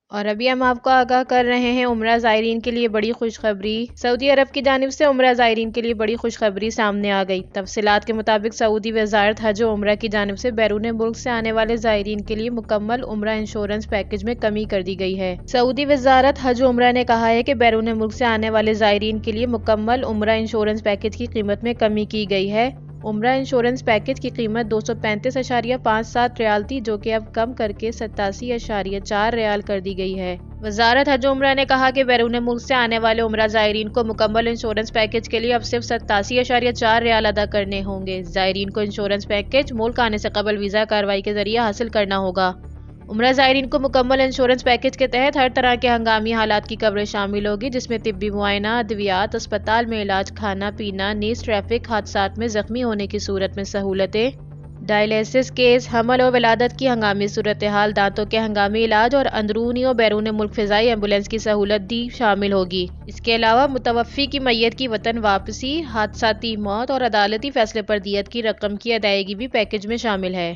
اور ابھی ہم آپ کو آگاہ کر رہے ہیں عمرہ زائرین کے لیے بڑی خوشخبری۔ سعودی عرب کی جانب سے عمرہ زائرین کے لیے بڑی خوشخبری سامنے آ گئی۔ تفصیلات کے مطابق سعودی وزارت حج و عمرہ کی جانب سے بیرون ملک سے آنے والے زائرین کے لیے مکمل عمرہ انشورنس پیکج میں کمی کر دی گئی ہے۔ سعودی وزارت حج و عمرہ نے کہا ہے کہ بیرون ملک سے آنے والے زائرین کے لیے مکمل عمرہ انشورنس پیکج کی قیمت میں کمی کی گئی ہے۔ عمرہ انشورنس پیکج کی قیمت 235.57 ریال تھی، جو کہ اب کم کر کے 87.4 ریال کر دی گئی ہے۔ وزارت حج و عمرہ نے کہا کہ بیرون ملک سے آنے والے عمرہ زائرین کو مکمل انشورنس پیکج کے لیے اب صرف 87.4 ریال ادا کرنے ہوں گے۔ زائرین کو انشورنس پیکج ملک آنے سے قبل ویزا کارروائی کے ذریعے حاصل کرنا ہوگا۔ عمرہ زائرین کو مکمل انشورنس پیکج کے تحت ہر طرح کے ہنگامی حالات کی کوریج شامل ہوگی، جس میں طبی معائنہ، ادویات، اسپتال میں علاج، کھانا پینا، نیز ٹریفک حادثات میں زخمی ہونے کی صورت میں سہولتیں، ڈائلیسس کیس، حمل و ولادت کی ہنگامی صورتحال، دانتوں کے ہنگامی علاج اور اندرونی و بیرون ملک فضائی ایمبولینس کی سہولت بھی شامل ہوگی۔ اس کے علاوہ متوفی کی میت کی وطن واپسی، حادثاتی موت اور عدالتی فیصلے پر دیت کی رقم کی ادائیگی بھی پیکج میں شامل ہے۔